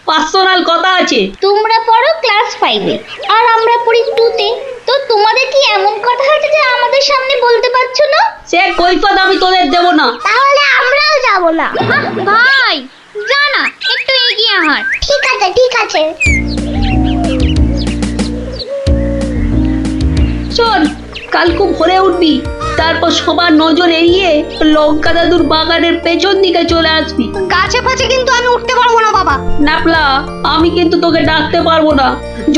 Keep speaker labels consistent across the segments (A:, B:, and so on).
A: Personal কথা আছে।
B: তোমরা পড়ো ক্লাস 5-এ আর আমরা পড়ি 2-তে। তো তোমাদের কি এমন কথা আছে যে আমাদের সামনে বলতে পারছো না?
A: সে কৈফিয়ত আমি তোদের দেব না।
B: তাহলে আমরাও যাব না। ভাই যা না, একটু এগিয়ে হাঁট। ঠিক আছে ঠিক আছে।
A: শোন, কাল খুব ভোরে উঠবি, তারপর সবার নজর এড়িয়ে লঙ্কা দাদুর বাগানের পেছন দিকে চলে আসবি।
B: গাছে ফাছে কিন্তু আমি উঠতে পারবো না বাবা।
A: নাপলা, আমি কিন্তু তোকে ডাকতে পারবো না।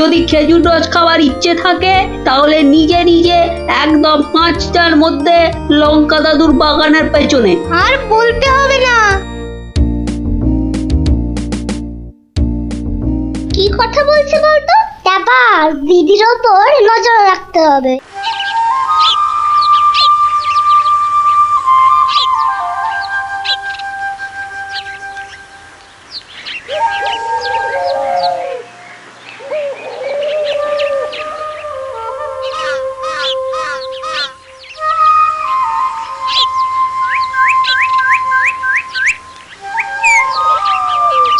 A: যদি খেজুর রস খাওয়ার ইচ্ছে থাকে তাহলে নিজে নিজে একদম 5টার মধ্যে লঙ্কা দাদুর বাগানের পেছনে।
B: আর বলতে হবে না। কি কথা বলছে বলতো? ব্যাপার দিদির ওপর নজর রাখতে হবে।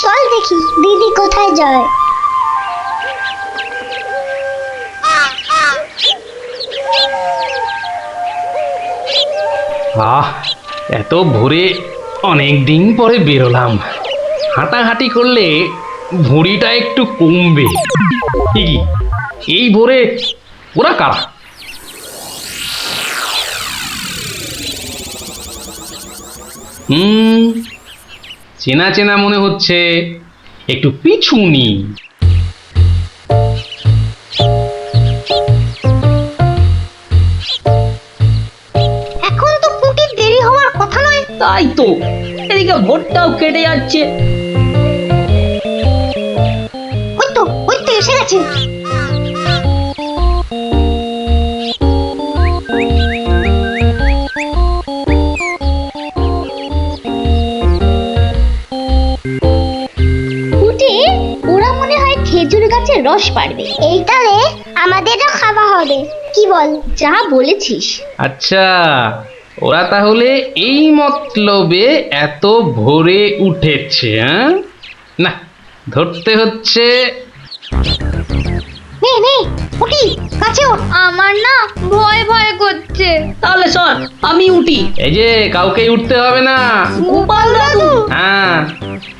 B: চল দেখি দিদি কোথায় যায়।
C: এত ভোরে অনেক দিন পরে বেরোলাম। হাঁটাহাঁটি করলে ভুঁড়িটা একটু কমবে। কি এই ভোরে ওরা কারা? চেনা চেনা মনে হচ্ছে, একটু পিছু নি।
B: এখন তো পুটির দেরি হওয়ার কথা নয়।
A: তাই তো, এদিকে ভোরটাও কেটে যাচ্ছে।
B: ওই তো এসে গেছে। ওরা মনে হয় খেজুর গাছের রস পাড়বে। এইটারে আমাদেরও খাওয়া হবে। কি বল? যা বলেছিস।
C: আচ্ছা, ওরা তাহলে এই মতলবে এত ভোরে উঠেছে। না, ধরতে হচ্ছে।
B: নে নে উঠি, কাছে ওঠ। আমার না ভয় ভয় করছে।
A: তাহলে শোন, আমি উঠি।
C: এই যে কাউকেই উঠতে হবে না।
A: গোপাল দাদু,
C: হ্যাঁ,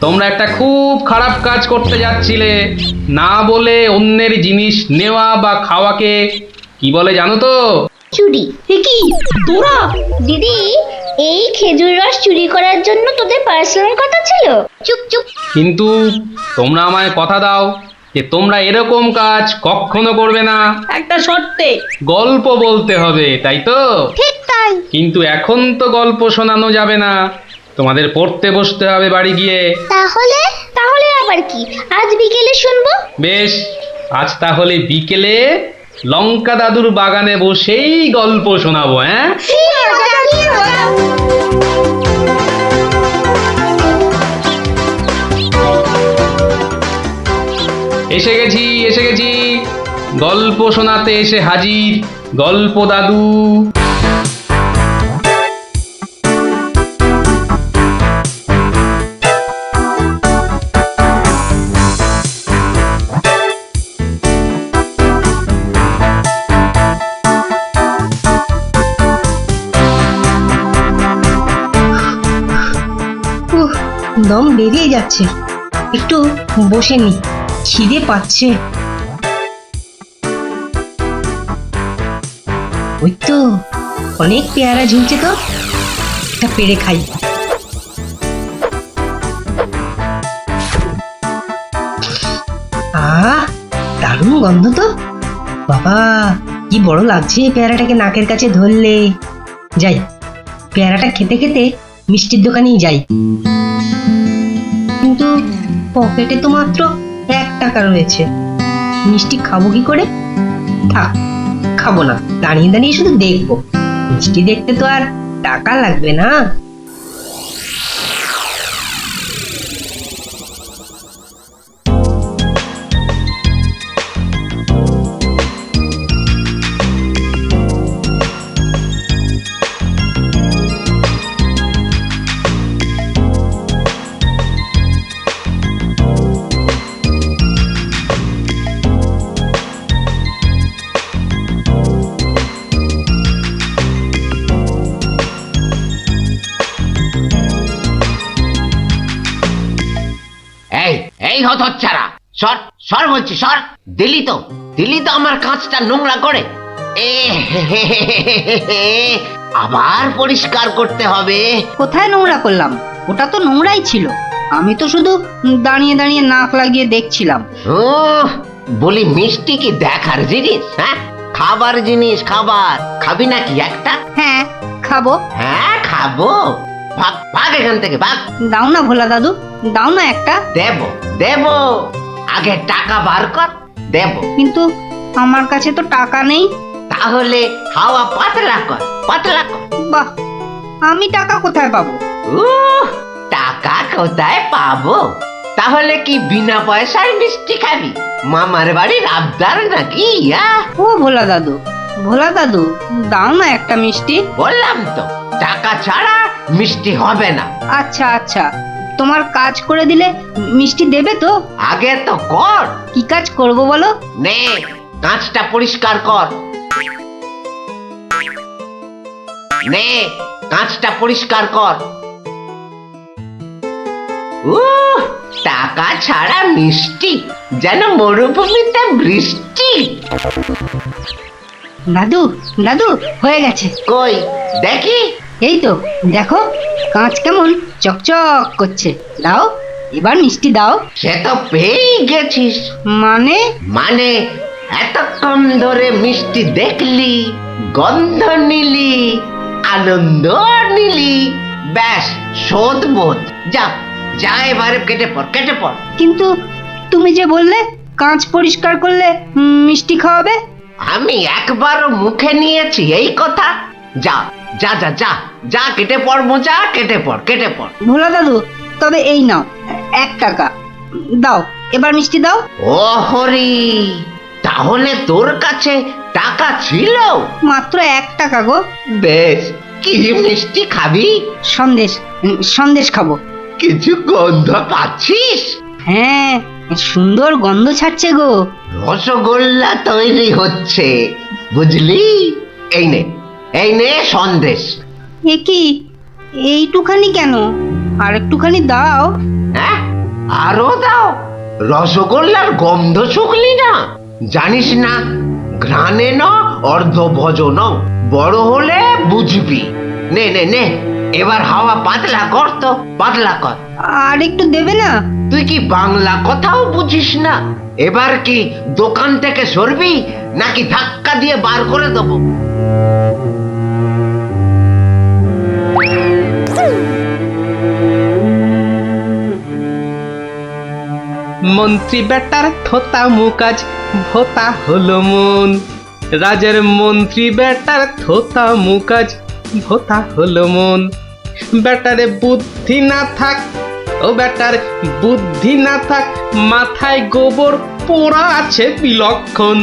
C: তোমরা একটা খুব খারাপ কাজ করতে যাচ্ছিলে। না বলে অন্যের জিনিস নেওয়া বা খাওয়াকে কি বলে জানো তো?
B: চুরি।
A: কি তোরা?
B: দিদি, এই খেজুর রস চুরি করার জন্য তোদের পার্সোনাল কথা ছিল? চুপ চুপ।
C: কিন্তু তোমরা আমায় কথা দাও যে তোমরা এরকম কাজ কখনো করবে না।
A: একটা শর্তে।
C: গল্প বলতে হবে, তাই তো?
B: ঠিক তাই।
C: কিন্তু এখন তো গল্প শোনানো যাবে না, তোমাদের পড়তে বসতে হবে বাড়ি গিয়ে।
B: তাহলে তাহলে আবার কি? আজ বিকেলে শুনবো।
C: বেশ, আজ তাহলে বিকেলে লঙ্কা দাদুর বাগানে বসেই গল্প শোনাবো। হ্যাঁ, এসে গেছি এসে গেছি, গল্প শোনাতে এসে হাজির গল্প দাদু।
D: দম বেরিয়ে যাচ্ছে, একটু বসে নি, খিদে পাচ্ছে। ওই তো অনেক পেয়ারা ঝুলছে, তো একটা পেড়ে খাই। দারুণ গন্ধ তো। বাবা, কি বড় লাগছে পেয়ারাটাকে নাকের কাছে ধরলে। যাই, পেয়ারাটা খেতে খেতে মিষ্টির দোকানেই যাই। কিন্তু পকেটে তো মাত্র 1 টাকা রয়েছে, মিষ্টি খাবো কি করে? থাক, খাবো না, দাঁড়িয়ে দাঁড়িয়ে শুধু দেখবো। মিষ্টি দেখতে তো আর টাকা লাগবে না।
E: এই হতচ্ছাড়া, সর সর বলছি, সর। দিলি তো আমার কাঁচটা নোংরা করে। এ আবার পরিষ্কার করতে হবে।
D: কোথায় নোংরা করলাম? ওটা তো নোংরাই ছিল। আমি তো শুধু দাঁড়িয়ে দাঁড়িয়ে নাক লাগিয়ে দেখছিলাম।
E: ও বলি, মিষ্টি কি দেখার জিনিস? হ্যাঁ, খাবার জিনিস, খাবার। খাবি নাকি একটা?
D: হ্যাঁ, খাবো।
E: হ্যাঁ খাবো। ভাগ ভাগ এখান থেকে, ভাগ।
D: দাও না ভোলা দাদু, দাও না একটা।
E: দেব, আগে টাকা বার কর, দেব।
D: কিন্তু আমার কাছে তো টাকা নেই।
E: তাহলে হাওয়া পাতলা কর, পাতলা কর।
D: বাহ, আমি টাকা কোথায় পাবো?
E: টাকা কোথায় পাবো? তাহলে কি বিনা পয়সায় মিষ্টি খাবি? মামার বাড়ির আবদার নাকি?
D: ও ভোলা দাদু, ভোলা দাদু, দাও না একটা মিষ্টি।
E: বললাম তো, টাকা ছাড়া মিষ্টি হবে না।
D: আচ্ছা আচ্ছা, তোমার কাজ করে দিলে মিষ্টি দেবে তো?
E: আগে তো কর।
D: কি কাজ করব বলো?
E: নে, কাঁচটা পরিষ্কার কর। নে, কাঁচটা পরিষ্কার কর। টাকা ছাড়া মিষ্টি যেন মরুভূমিতে বৃষ্টি।
D: দাদু দাদু, হয়ে গেছে।
E: কই দেখি।
D: এই তো দেখো, কাঁচ কেমন চকচক করছে। দাও, এবার মিষ্টি দাও।
E: সে তো পেয়েই গেছিস।
D: মানে?
E: এতক্ষণ ধরে মিষ্টি দেখলি, গন্ধ নিলি, আনন্দ নিলি, ব্যাস শোধ বোধ। যা যা, এবারে কেটে পড়।
D: কিন্তু তুমি যে বললে কাঁচ পরিষ্কার করলে মিষ্টি খাওয়াবে।
E: আমি একবারও মুখে নিয়েছি এই কথা? যা যা যা যা যা, কেটে পড় মোজা, কেটে পড়।
D: ভোলা দাদু, তবে এই নাও 1 টাকা। দাও, এবার মিষ্টি দাও।
E: ও হরি, তাহলে তোর কাছে টাকা ছিল?
D: মাত্র 1 টাকা গো।
E: বেশ, কি মিষ্টি খাবি?
D: সন্দেশ খাবো।
E: কিছু গন্ধ পাচ্ছিস?
D: হ্যাঁ, সুন্দর গন্ধ ছাড়ছে গো।
E: রসগোল্লা তৈরি হচ্ছে, বুঝলি? এই নে সন্দেশ।
D: এ কি, এইটুখানি কেন? আর একটুখানি দাও।
E: হ্যাঁ, আরো দাও। রসগোল্লার গন্ধ শুকলি না? জানিস না, ঘ্রাণে ন অর্ধ ভোজন, বড় হলে বুঝবি। নে নে নে, এবার হাওয়া পাতলা কর তো, পাতলা কর।
D: আর একটু দেবে না?
E: তুই কি বাংলা কথাও বুঝিস না? এবার কি দোকান থেকে সরবি, নাকি ধাক্কা দিয়ে বার করে দেবো?
C: মন্ত্রী বেটার থোতা মুকাজ ভোতা হলো মন। রাজার মন্ত্রী বেটার থোতা মুকাজ ভোতা হলো মন। বেটারে বুদ্ধি না থাক, ও বেটার বুদ্ধি না থাক, মাথায় গোবর পোড়া আছে বিলক্ষণ।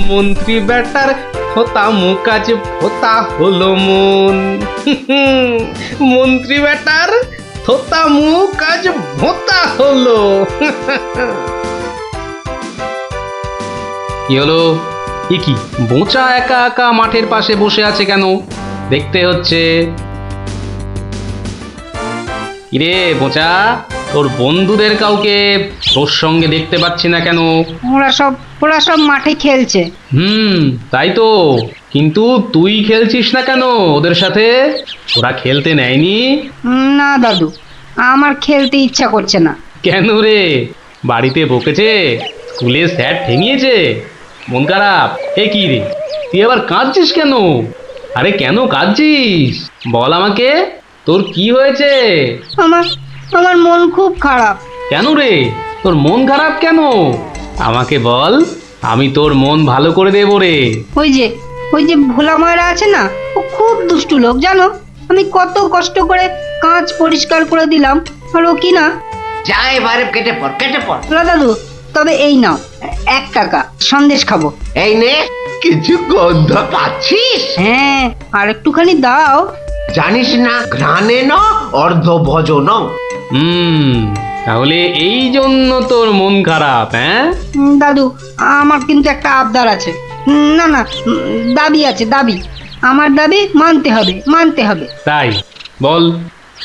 C: মন্ত্রী বেটার থোতা মুকাজ ভোতা হলো মন। মন্ত্রী বেটার থোতা মুখ আজ ভোতা হলো। কি হলো? এ কি, বোঁচা একা একা মাঠের পাশে বসে আছে কেন? দেখতে হচ্ছে। কিরে বোঁচা, তোর বন্ধুদের কাউকে তোর সঙ্গে দেখতে পাচ্ছি না কেন?
D: ওরা সব মাঠে খেলছে।
C: তাই তো, কিন্তু তুই খেলছিস না কেন ওদের সাথে? ওরা খেলতে নেয়নি?
D: না দাদু, আমার খেলতে ইচ্ছা করছে না।
C: কেন রে, বাড়িতে বকেছে? স্কুলে স্যার ঠেঙিয়েছে? মন খারাপ? এ কি রে, তুই আবার কাঁদছিস কেন? আরে কেন কাঁদছিস বল আমাকে, তোর কি হয়েছে?
D: আমার মন খুব খারাপ।
C: কেন রে, তোর মন খারাপ কেন? আমাকে বল, আমি তোর মন ভালো করে দেবো রে।
D: ওই যে ভোলা ময়রা আছে না, ও খুব দুষ্টু লোক জানো। আমি কত কষ্ট করে কাঁচ পরিষ্কার করে দিলাম, আর ও কি না।
E: যা, এবারে কেটে পড়।
D: ভোলা দাদু, তবে এই নাও 1 টাকা, সন্দেশ খাবো।
E: এই নে, কিছু গন্ধ পাচ্ছিস?
D: হ্যাঁ, আর একটুখানি দাও।
E: জানিস না, ঘ্রাণে ন অর্ধ ভোজন।
C: তাহলে এই জন্য তোর মন খারাপ? হ্যাঁ
D: দাদু, আমার কিন্তু একটা আবদার আছে। না, দাবি আছে, দাবি। আমার দাবি মানতে হবে।
C: তাই বল,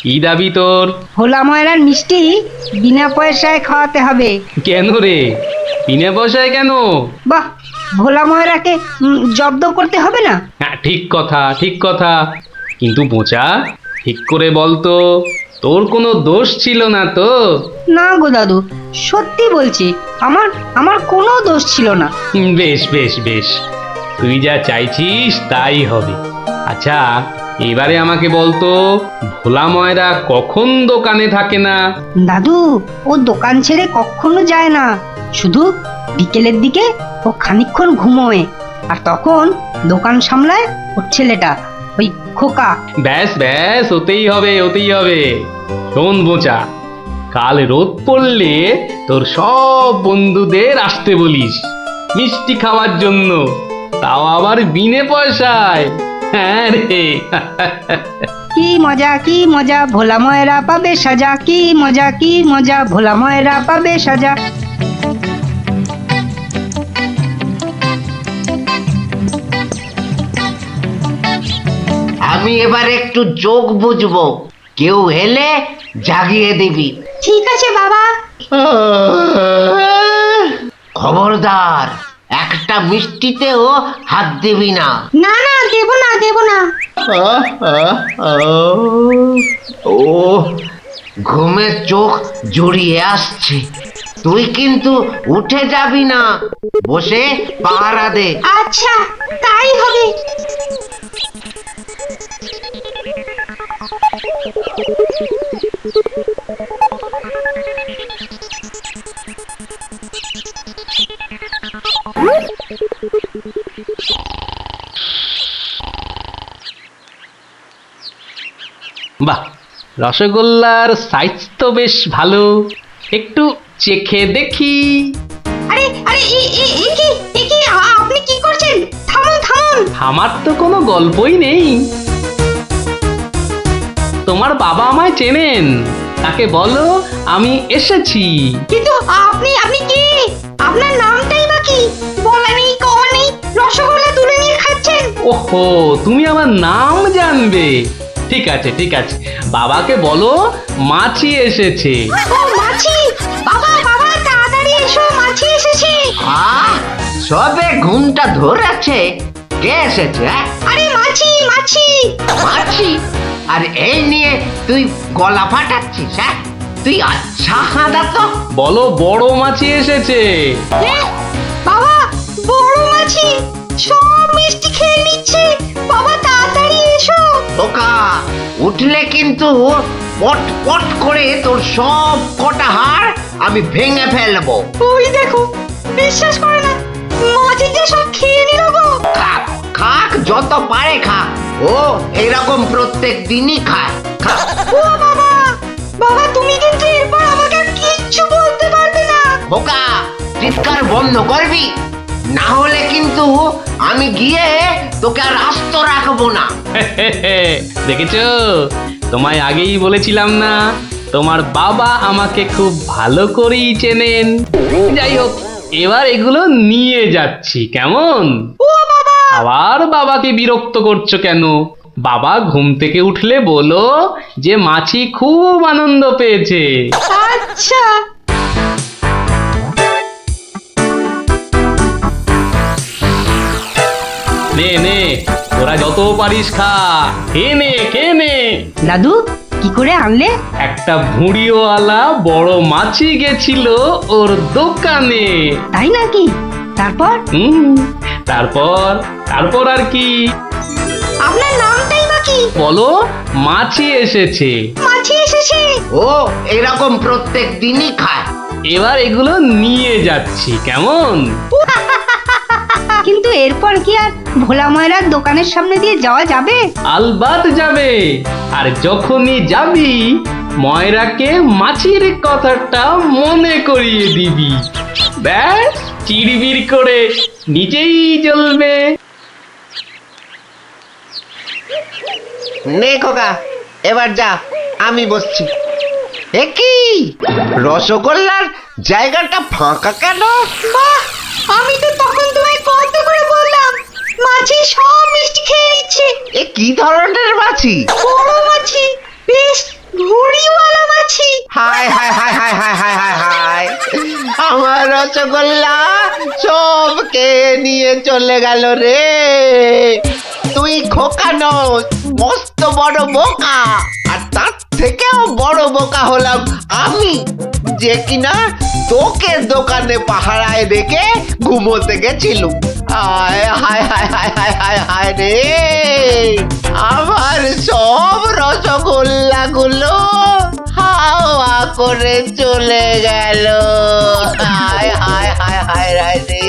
C: কি দাবি তোর?
D: ভোলা ময়রার মিষ্টি বিনা পয়সায় খাওয়াতে হবে।
C: কেন রে, বিনা পয়সায় কেন?
D: বাহ, ভোলা ময়রাকে জব্দ করতে হবে না?
C: হ্যাঁ, ঠিক কথা ঠিক কথা, কিন্তু বোচা ঠিক করে বলতো, তোর কোনো দোষ ছিল না তো?
D: না গো দাদু, সত্যি বলছি, আমার আমার কোনো দোষ ছিল না।
C: বেশ বেশ বেশ, তুই যা চাইছিস তাই হবে। আচ্ছা, এবারে আমাকে বলতো, ভোলা ময়রা কখন দোকানে থাকে না?
D: দাদু, ও দোকান ছেড়ে কখনো যায় না, শুধু বিকেলের দিকে ও খানিকক্ষণ ঘুমোয়, আর তখন দোকান সামলায় ওর ছেলেটা, ওই খোকা।
C: ব্যাস ব্যাস, ওতেই হবে ওতেই হবে। শোন বোচা, কাল রোদ পড়লে তোর সব বন্ধুদের আসতে বলিস মিষ্টি খাওয়ার জন্য, তাও আবার বিনে পয়সায়। হ্যাঁ রে।
D: কি মজা কি মজা, ভোলা ময়রা পাবে সাজা, কি মজা কি মজা, ভোলা ময়রা পাবে সাজা।
E: আমি এবার একটু চোখ বুঝবো, কেউ এলে জাগিয়ে দিবি।
D: ঠিক আছে বাবা।
E: খবরদার, একটা মিষ্টিতেও হাত দিবি না।
D: না না, দেব না দেব না।
E: ও, ঘুমের চোখ জড়িয়ে আসছে। তুই কিন্তু উঠে যাবি না, বসে পাহারা দে।
D: আচ্ছা, তাই হবে।
C: বাহ, রসগোল্লার সাইজ তো বেশ ভালো, একটু চেখে দেখি।
D: আরে আরে, আপনি কি করছেন? থামুন থামুন।
C: আমার তো কোনো গল্পই নেই। তোমার বাবা আমায় চেনেন, তাকে বলো আমি এসেছি।
D: কিন্তু আপনি আপনি কে? আপনার নামটাই বা কি? বলা নেই কওয়া নেই, রসগোল্লা তুলে নিয়ে খাচ্ছেন।
C: ওহো, তুমি আমার নাম জানবে? ঠিক আছে ঠিক আছে, বাবাকে বলো মাছি এসেছে।
D: ও মাছি! বাবা বাবা, তাড়াতাড়ি এসো, মাছি এসেছে।
E: সবে ঘুমটা ধরেছে, কে এসেছে?
D: আরে মাছি মাছি।
E: মাছি? আর এই নিয়ে তুই গলা ফাটাচ্ছিস? হ্যাঁ, তুই আচ্ছা হাঁদা তো।
C: বলো বড় মাছি এসেছে।
D: বাবা, বড় মাছি সব মিষ্টি খেয়ে নিচ্ছে। বাবা তাড়াতাড়ি এসো।
E: ওকা, উঠলে কিন্তু পট পট করে তোর সব কটা হাড় আমি ভেঙে ফেলবো।
D: ওই দেখো, বিশ্বাস করে না, মাছি যে সব খেয়ে নিল গো।
E: খাক খাক, যত পারে খাক, ও এরকম প্রত্যেক দিনই খায়। খাক।
D: ও বাবা, বাবা তুমি কিন্তু এরপর আমাকে আর কিচ্ছু বলতে পারবে না।
E: ওকা, চিৎকার বন্ধ করবি, না হলে কিন্তু আমি গিয়ে তোকে আর আস্ত রাখবো না।
C: দেখেছো, তোমায় আগেই বলেছিলাম না, তোমার বাবা আমাকে খুব ভালো করেই চেনেন। যাই হোক, এবার এগুলো নিয়ে যাচ্ছি, কেমন? আবার বাবাকে বিরক্ত করছো কেন? বাবা ঘুম থেকে উঠলে বলো যে মাছি খুব আনন্দ পেয়েছে।
D: আচ্ছা।
C: নে নে, তোরা যত পারিস খা, খেয়ে নে খেয়ে নে।
D: দাদু, কি করে আনলে?
C: একটা ভুঁড়িওয়ালা বড় মাছি গেছিল ওর দোকানে।
D: তাই নাকি? তারপর?
C: তারপর তারপর আর কি?
D: আপনার নামটাই বা কি?
C: বলো মাছি এসেছে।
D: মাছি এসেছে।
E: ও এরকম প্রত্যেক দিনই খায়।
C: এবার এগুলো নিয়ে যাচ্ছি, কেমন?
D: কিন্তু এরপর কি আর ভোলা ময়রার দোকানের সামনে দিয়ে যাওয়া যাবে?
C: আলবাত যাবে, আর যখনই যাবি ময়রাকে মাছির কথাটা মনে করিয়ে দিবি। ব্যাস, চিড়বিড় করে নিজেই জ্বলবে।
E: নে খোকা, এবার যা, আমি বসছি। এ কি, রসগোল্লার জায়গাটা ফাঁকা কেন?
D: বাহ, আমি তো তখন তোমায় কত করে বললাম, মাছি সব মিষ্টি খেয়ে নিচ্ছে।
E: এ কি ধরনের মাছি?
D: বড় মাছি, বেশ ভুঁড়িওয়ালা মাছি।
E: হায় হায় হায় হায় হায় হায় হায় হায়, আমার রসগোল্লা সবকে নিয়ে চলে গেল রে। তুই খোকা নস, মস্ত বড় বোকা। আর তার থেকেও বড় বোকা হলাম আমি, যে কিনা তোকে দোকানে পাহারায় রেখে ঘুমোতে গেছিলুম। হায় হায় হায় হায় হায় হায় হায় রে, আমার সব রসগোল্লা গুলো হাওয়া করে চলে গেল। হায় হায় হায় হায় হায় রে।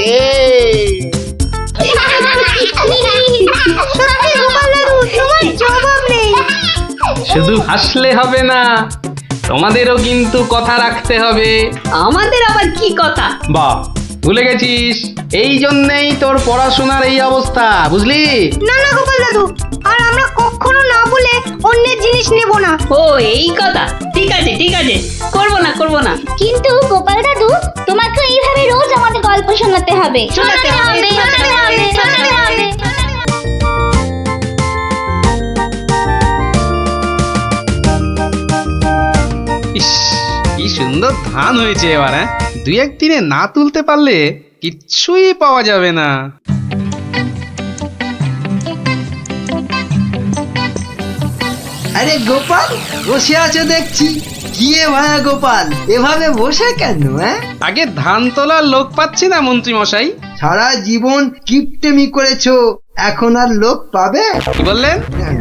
B: সত্যি গোপাল দাদু, তোমার জবাব নেই।
C: শুধু হাসলে হবে না, তোমাদেরও কিন্তু কথা রাখতে হবে।
A: আমাদের আবার কি কথা?
C: বাহ, ভুলে গেছিস? এই জন্যেই তোর পড়াশোনার এই অবস্থা, বুঝলি?
D: না না গোপাল দাদু, আর আমরা কখনো না বলে অন্যের জিনিস নেব না।
A: ও এই কথা, ঠিক আছে ঠিক আছে, করবো না করবো না।
B: কিন্তু গোপাল দাদু, তোমাকে এইভাবে রোজ আমাদের গল্প শোনাতে হবে।
A: শোনাতে হবে, শোনাতে হবে, শোনাতে হবে।
C: ইস, কি সুন্দর ধান হয়েছে এবার। হ্যাঁ, দুই একদিনে না তুলতে পারলে কিচ্ছুই পাওয়া যাবে না।
F: আরে গোপাল, বসে আছো দেখছি। কি এ ভায়া গোপাল, এভাবে বসে কেন?
C: আগে ধান তোলার লোক পাচ্ছি না মন্ত্রী মশাই।
F: সারা জীবন কিপটেমি করেছো, এখন আর লোক পাবে?
C: কি বললেন?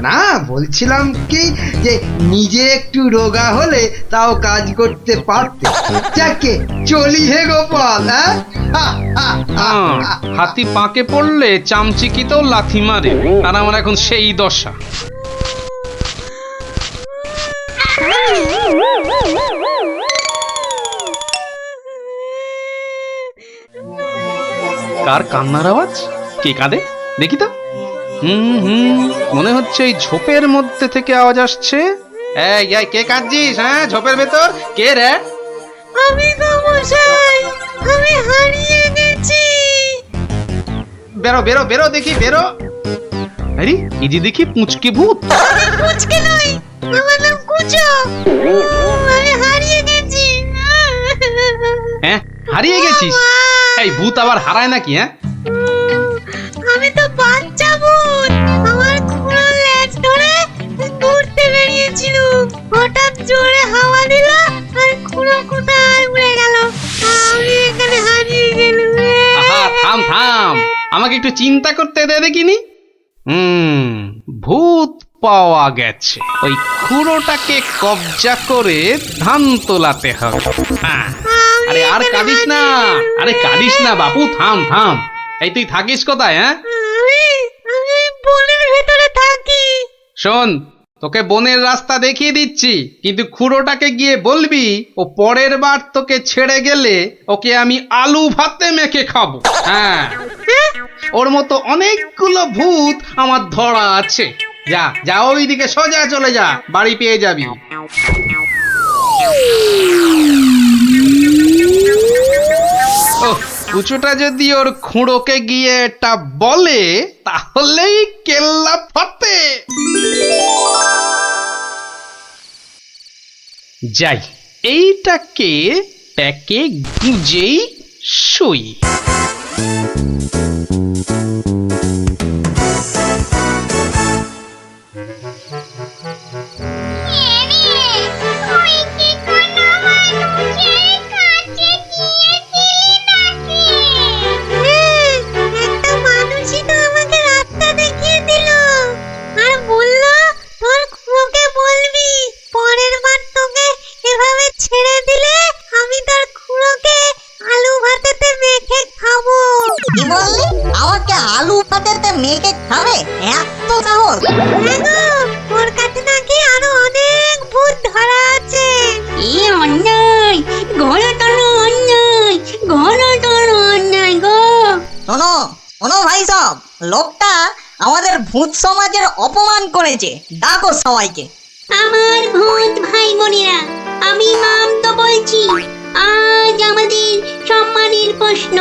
F: না, বলছিলাম কি যে নিজে একটু রোগা হলে তাও কাজ করতে পারতে। যাকে চলি হে গোপাল।
C: হাতি পাকে পড়লে চামচিকিতেও লাথি মারে, আর আমার এখন সেই দশা। কার কান্নার আওয়াজ? কে কাঁদে দেখি তো। মনে হচ্ছে এই ঝোপের মধ্যে থেকে আওয়াজ আসছে। এই এই, কে কাঁদছিস? হ্যাঁ, ঝোপের ভেতর কে রে?
D: আমি তো মশাই, আমি হারিয়ে গেছি।
C: বেরো বেরো বেরো দেখি, বেরো। আরে এই যে দেখি পুঁচকে ভূত।
D: মুচকে নই, আমার নাম কুচো। আমি হারিয়ে গেছি।
C: হ্যাঁ, হারিয়ে গেছিস? এই ভূত আবার হারায় নাকি? হ্যাঁ,
D: আমি তো বাচ্চা ভূত। আমার খুঁড়ো লেজ ধরে ঘুরতে বেরিয়েছিল, হঠাৎ জোরে হাওয়া দিল আর খুঁড়ো কোথায় উড়ে গেল। আমি এখানে হারিয়ে গেলাম।
C: আহা, থাম থাম, আমাকে একটু চিন্তা করতে দে দেখিনি। ভূত পাওয়া গেছে, ওই খুঁড়োটাকে কবজা করে ধান তোলাতে হবে। হ্যাঁ, আরে আর কাঁদিস না, আরে কাঁদিস না বাপু, থাম থাম। এই তুই থাকিস কোথায়? হ্যাঁ,
D: আমি বনের ভেতরে থাকি।
C: শোন, তোকে বনের রাস্তা দেখিয়ে দিচ্ছি, কিন্তু খুঁড়োটাকে গিয়ে বলবি ও পরের বার তোকে ছেড়ে গেলে ওকে আমি আলু ভাতে মেখে খাবো। হ্যাঁ, ওর মতো অনেকগুলো ভূত আমার ধরা আছে। যা যা, ওইদিকে সোজা চলে যা, বাড়ি পেয়ে যাবি। ওহ, কুচুটা যদি ওর খুঁড়োকে গিয়ে এটা বলে তাহলেই কেল্লা ফাটে। যাই, এইটাকে প্যাকে গুজেই শুই।
D: একটা মানুষই তো আমাকে রাস্তা দেখিয়ে দিল আর বলল তোর খুঁড়োকে বলবি পরের বার তোকে এভাবে ছেড়ে দিলে আমি তোর খুঁড়োকে আলু ভাতেতে মেখে খাবো।
G: কি বললি? আমাকে আলু ভাতেতে মেখে খাবে? এত সাহস?
D: হ্যাঁ গো, ওর কাছে নাকি আরো অনেক ভূত ধরা আছে।
A: এ অন্যায়, ঘোরতর অন্যায়, ঘোরতর অন্যায় গো।
G: শোনো শোনো ভাই সব, লোকটা আমাদের ভূত সমাজের অপমান করেছে। ডাকো সবাইকে।
A: আমার ভূত ভাই বোনেরা, আমি মাম তো বলছি। আজ আমাদের সম্মানের প্রশ্ন,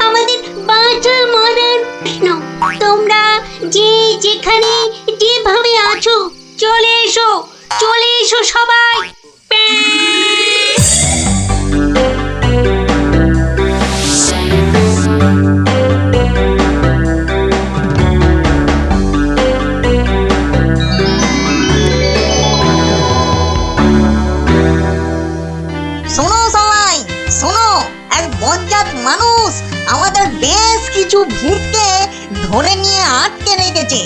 A: আমাদের বাঁচা মরার প্রশ্ন। তোমরা যে যেখানে যেভাবে আছো চলে এসো, চলে এসো সবাই।
G: শোনো সবাই, শোনো, এক বজ্জাত মানুষ আমাদের বেশ কিছু ভূতকে ধরে নিয়ে আটকে রেখেছে।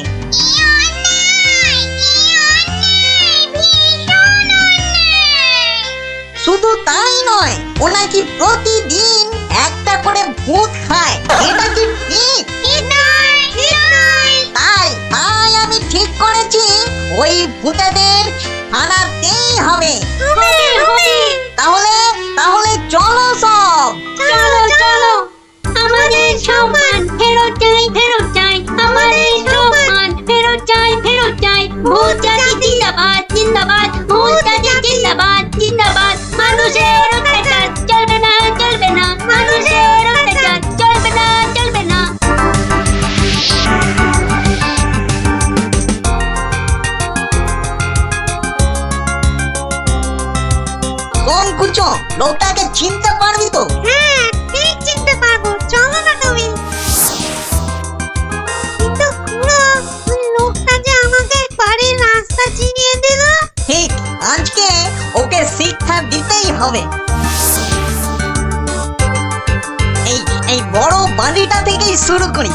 G: শুধু তাই নয়, ও নাকি প্রতিদিন একটা করে ভূত খায়। এটা কি ঠিক? তাই তাই আমি ঠিক করেছি ওই ভূতেদের হারাতেই হবে। তাহলে তাহলে চলো সব।
A: চলো চলো, আমাদের সম্মান ফেরত চাই, ফেরত চাই, আমাদের সম্মান ফেরত চাই, ফেরত চাই। ভূত জাতি জিন্দাবাদ, জিন্দাবাদ, ভূত জাতি জিন্দাবাদ, জিন্দাবাদ। মানুষের অত্যাচার চলবে না, চলবে না, মানুষের অত্যাচার চলবে না, চলবে না।
G: কোন কুচো, লোকটাকে চিনতে পারবি তো?
B: হ্যাঁ, ঠিক চিনতে পারবো। চলো না তুমি। কিন্তু খুড়ো, ওই লোকটা যে আমাকে বাড়ির রাস্তা চিনিয়ে দিল।
G: ঠিক, আজকে ওকে শিক্ষা দিতেই হবে। এই এই বড় বাড়িটা থেকেই শুরু করি।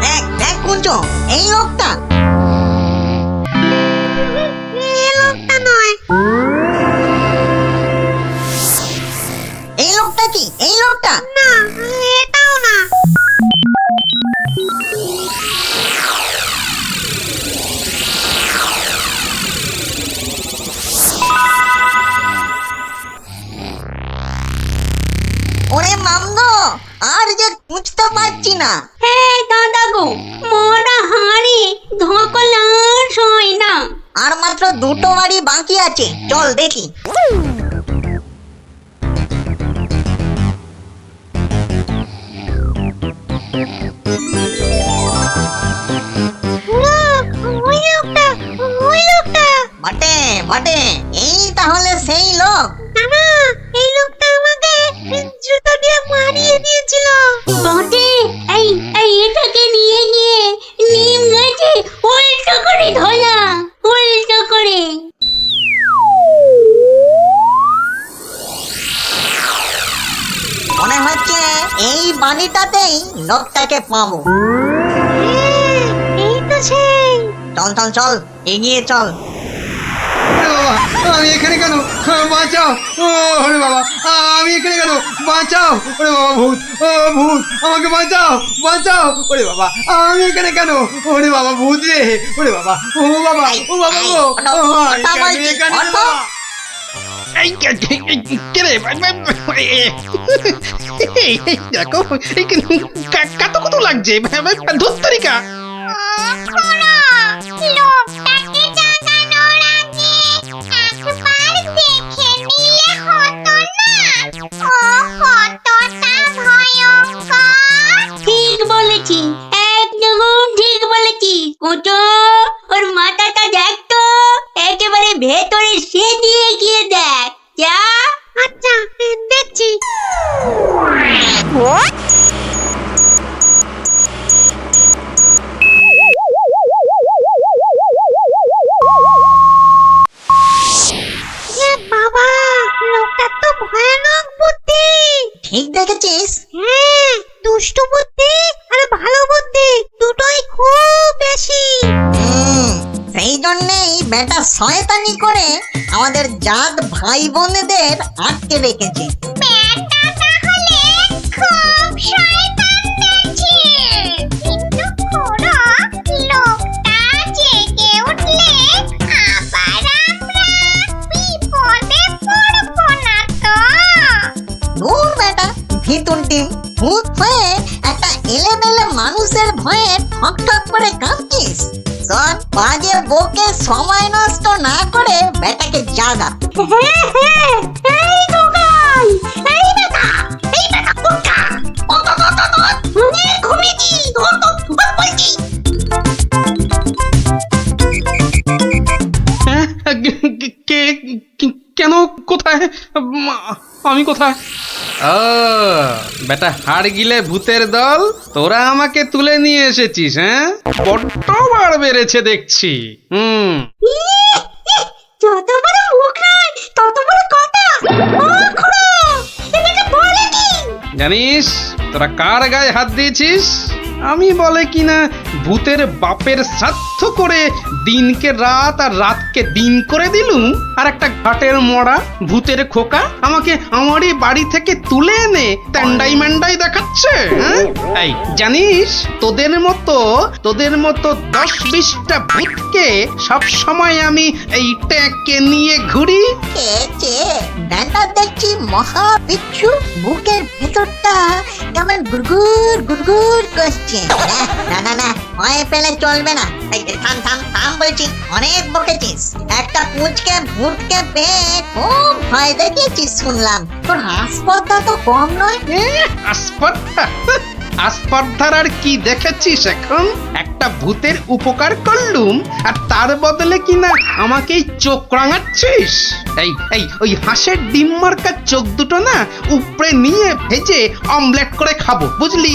G: দেখ দেখ কুঞ্চো, এই লোকটা।
B: এই লোকটা নয়।
G: এই লোকটা কি? এই লোকটা?
B: না, এটাও না।
G: ওরে মামগো, আর যে খুঁজতে পারছি না।
A: হ্যাঁ দাদা গো, মরা হাঁড়ি ধকল আর সয় না।
G: আর মাত্র দুটো বাড়ি বাকি আছে, চল দেখি।
B: খুড়ো, ওই লোকটা, ওই লোকটা।
G: বটে বটে, এই তাহলে সেই লোক।
B: না, এই লোকটা আমাকে জুতো দিয়ে মারিয়ে দিয়েছিল।
A: বটে, এই এই এটাকে নিয়ে গিয়ে নিম গাছে উল্টো করে ধরা, উল্টো করে।
G: মনে হচ্ছে এই বাড়িটাতেই লোকটাকে পাবো।
B: হ্যাঁ, এই তো সেই।
G: চল চল চল, এগিয়ে চল।
F: ওরে বাবা, আমি এখানে কেন? বাঁচাও! ওরে বাবা, আমি এখানে কেন? বাঁচাও! ওরে বাবা, ভূত! ও ভূত, আমাকে বাঁচাও, বাঁচাও! ওরে বাবা, আমি এখানে কেন? ওরে বাবা, ভূত রে! ওরে বাবা, ও বাবা, ও বাবা গো! আমি এখানে কেন?
H: দেখো কত কত লাগছে ধুত্তরিকা।
B: লোকটাকে জাগানোর আগে একবার দেখে নিলে হতো না? ও কতটা ভয়ঙ্কর।
A: ঠিক বলেছি, একদম ঠিক বলেছি। কোটো, ওর মাথাটা দেখ তো, একেবারে ভেতরে সেদিয়ে গিয়ে দেখ। যা।
B: আচ্ছা, দেখছি। বাবা, লোকটা তো ভয়ানক বুদ্ধি।
G: ঠিক দেখেছিস?
B: হ্যাঁ, দুষ্টু বুদ্ধি আর ভালো বুদ্ধি দুটোই খুব বেশি।
G: সেই জন্যেই বেটা শয়তানি করে আমাদের জাত ভাই বোনেদের আটকে রেখেছে।
B: ব্যাটা তাহলে খুব শয়তান দেখছি। কিন্তু খুড়ো, লোকটা জেগে উঠলে আবার আমরা বিপদে পড়বো না তো?
G: দূর বেটা, ভিতুর ডিম, ভূত হয়ে একটা এলেমেলে মানুষের ভয়ে ঠক ঠক করে কাঁদছিস। শোন, বাজে বকে সময় নষ্ট না করে বেটাকে জাগা।
A: হ্যাঁ হ্যাঁ, এই দোকান, এই বেটা, এই বেটা কোনটা? ঘুমিয়েছি, ধর বলছি।
C: মা, আমি কোথায়? ও বেটা হাড় গিলে ভূতের দল, তোরা আমাকে তুলে নিয়ে এসেছিস? হ্যাঁ, বড্ড বার বেড়েছে দেখছি।
A: যত বড় মুখ নয় তত বড় কথা। ও খুড়ো, এটা বলে কি?
C: জানিস তোরা কার গায়ে হাত দিয়েছিস? আমি বলে কিনা ভূতের বাপের শ্রাদ্ধ করে দিনকে রাত আর রাতকে দিন করে দিলুম, আর একটা ঘাটের মরা ভূতের খোকা আমাকে আমারই বাড়ি থেকে তুলে এনে ট্যান্ডাই ম্যান্ডাই দেখাচ্ছে। হ্যাঁ? এই জানিস তোদের মতো 10-20টা ভূতকে সব সময় আমি এই ট্যাঁকে নিয়ে ঘুরি।
G: কে ব্যান্ডার দেখছি মহা বিচ্ছু, বুকের ভেতরটা কেমন গুড়গুড় গুড়গুড় করছে। না না না, ভয় পেলে চলবে না। এই থাম থাম থাম বলছি, অনেক বকেছিস। একটা পুচকে ভূতকে পেয়ে খুব ভয় দেখিয়েছিস শুনলাম। তোর হাসপাতা তো কম নয়।
C: আসপর্ধা আসপর্ধার আর কি দেখেছিস এখন? একটা ভূতের উপকার করলুম আর তার বদলে কিনা আমাকেই চোখ রাঙাচ্ছিস। এই ওই হাঁসের ডিম মার্কার চোখ দুটো না উপরে নিয়ে ভেজে অমলেট করে খাবো, বুঝলি?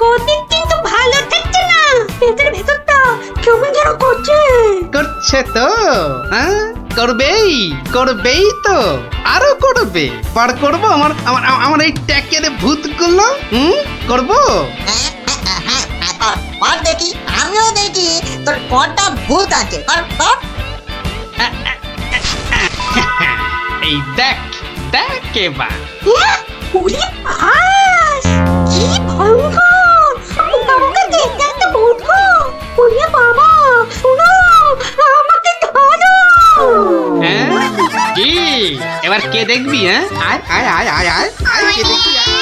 A: গতি কিন্তু ভালো থাকছে না, পেটের ভেতরটা কেমন যেন করছে।
C: করছে তো? হ্যাঁ, করবেই তো, আরো করবে। পার করবো আমার এই ট্যাকের ভূতগুলো। করবো।
G: আর দেখি, আমিও দেখি তোর কটা ভূত আছে।
C: এই দেখ এবার।
A: ওরে বাস, কি ভয়ঙ্কর! আমাকে দেখতে একটা ভূত গো। ওরে বাবা, শোনো, আমাকে ধরো।
C: হ্যাঁ, কি এবার কে দেখবি? হ্যাঁ, আয় আয় আয় আয় আয় আয়, কে দেখবি? আয়।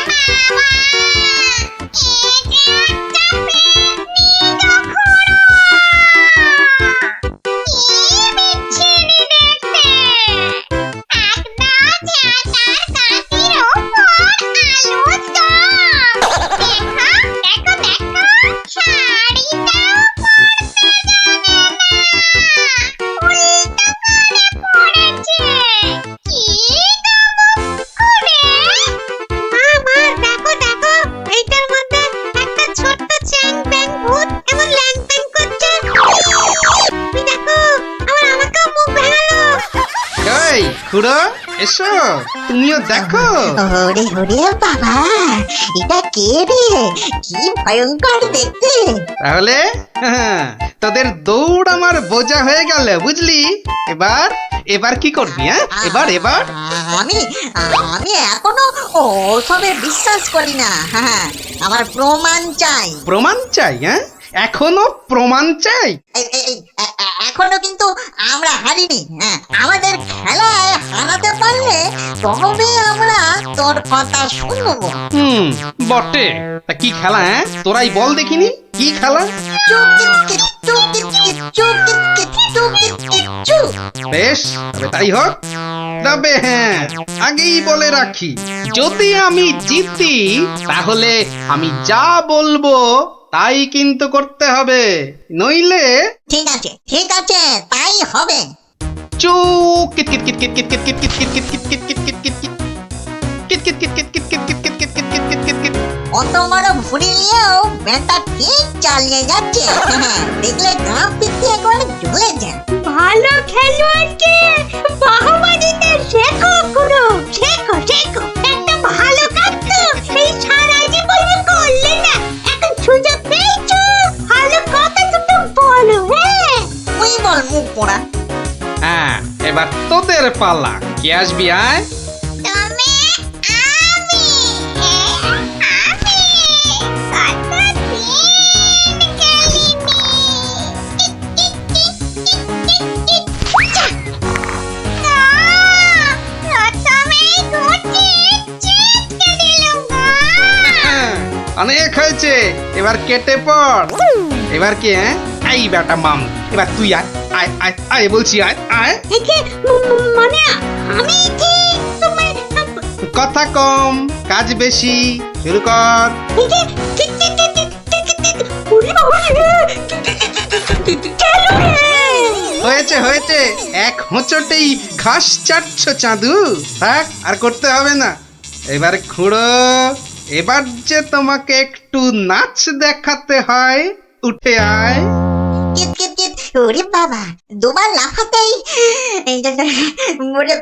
C: খুড়ো এসো, তুমিও দেখো।
G: ওরে ওরে বাবা, এটা কে রে? কি ভয়ঙ্কর দেখতে।
C: তাহলে তোদের দৌড় আমার বোঝা হয়ে গেল, বুঝলি? এবার কি করবি? হ্যাঁ, এবার
G: আমি এখনো ওসবে বিশ্বাস করি না। হ্যাঁ, আমার প্রমাণ চাই।
C: প্রমাণ চাই? হ্যাঁ, এখনো প্রমাণ চাই?
G: এখনো কিন্তু আমরা হারিনি। হ্যাঁ, আমাদের খেলায় হারাতে পারলে তবে আমরা তোর কথা শুনবো।
C: বটে। তা কি খেলা? হ্যাঁ, তোরাই বল দেখিনি, কি খেলা? বেশ, তবে তাই হোক। তবে হ্যাঁ, আগেই বলে রাখি, যদি আমি জিতি তাহলে আমি যা বলবো তাই কিন্তু করতে হবে, নইলে।
G: ঠিক আছে, তাই হবে।
C: চুপ।
G: অত বড় ভুড়ি নিয়েও ব্যাটা ঠিক চালিয়ে যাচ্ছে। দেখলে গাঁ পিছিয়ে একবারে ঝুলে যায়।
A: ভালো খেলোয়াড়কে বাহবা দিতে শেখো খুড়ো, শেখো। একটা ভালো কাজ তো এই সারা জীবনে করলে না, এখন সুযোগ পেয়েছো, ভালো কথা দুটো বলো। হ্যাঁ,
G: তুই বল মুখ পোড়া।
C: হ্যাঁ, এবার তোদের পালা। কে আসবি? আয়। অনেক হয়েছে, এবার কেটে পড়। এবার কি? হ্যাঁ, এই বেটা মাম, এবার তুই আয় আয় আয় আয় বলছি, আয় আয়।
A: মানে আমি ঠিক তুমি
C: কথা কম, কাজ বেশি, শুরু কর।
A: ঠিক।
H: হয়েছে হয়েছে, এক হোঁচটেই ঘাস চাটছ চাঁদু। থাক, আর করতে হবে না। এবার খুঁড়ো, এবার যে তোমাকে একটু নাচ দেখাতে হয়, উঠে আয়।
G: কিত কিত কিত, ওরে বাবা, দুবার লাফাতেই এই যে মরে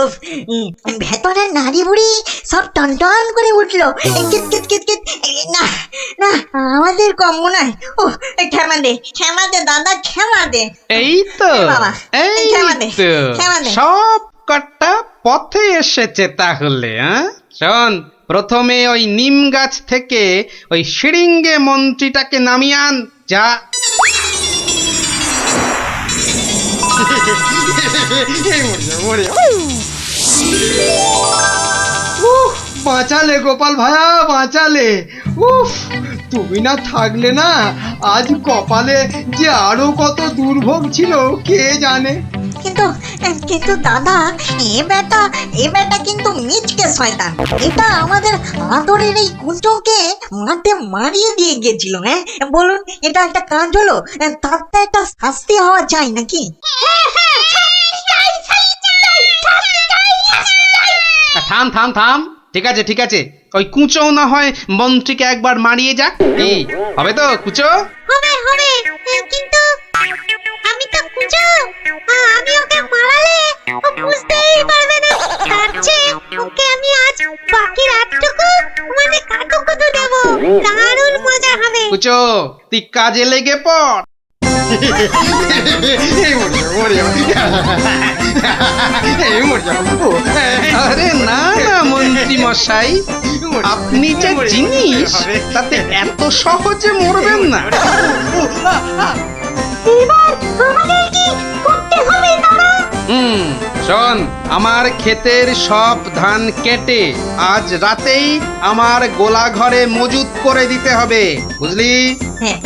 G: উফ, ভেতরের নাড়ি বুড়ি সব টনটন করে উঠলো। কিত কিত কিত কিত, না না, আমাদের কম মনে হয়। ও, ক্ষমা দে দাদা, ক্ষমা দে।
H: এই তো,
G: বাবা,
H: এই
G: ক্ষমা দে,
H: তো,
G: ক্ষমা দে।
H: সব কটা পথে এসেছে তাহলে। শোন, প্রথমে ওই নিম গাছ থেকে ওই শিরিঙ্গে মন্ত্রীটাকে নামিয়ে আন, যা।
F: উফ, বাঁচালে গোপাল ভায়া, বাঁচালে। উফ, তুমি না থাকলে না, আজ কপালে যে আরো কত দুর্ভোগ ছিল কে জানে।
G: কিন্তু কিন্তু দাদা, এ বেটা কিন্তু মিচকে শয়তান। এটা আমাদের আদরের এই কুঞ্চকে মাঠে মারিয়ে দিয়ে গেছিল। হ্যাঁ বলুন, এটা একটা কাজ হলো? তার তো একটা শাস্তি হওয়া চাই নাকি?
H: থাম থাম থাম, ঠিক আছে ঠিক আছে, ওই কুঁচো না হয় মন্ত্রীকে একবার মারিয়ে যাক। এই হবে তো কুঁচো?
A: হবে হবে, কিন্তু আমি তো কুঁচো, আমি ওকে মারালে ও বুঝতেই পারবে না। তার চেয়ে ওকে আমি আজ বাকি রাতটুকু মানে কাকুকুতু দেব, দারুণ মজা হবে।
H: কুঁচো, তুই কাজে লেগে পড়। আরে না না মন্ত্রী মশাই, আপনি যে জিনিস তাতে এত সহজে মরবেন না।
A: এবার আমাদের কি করতে হবে দাদা?
H: শোন, আমার ক্ষেতের সব ধান কেটে আজ রাতেই আমার গোলা ঘরে মজুত করে দিতে হবে, বুঝলি?
G: হ্যাঁ,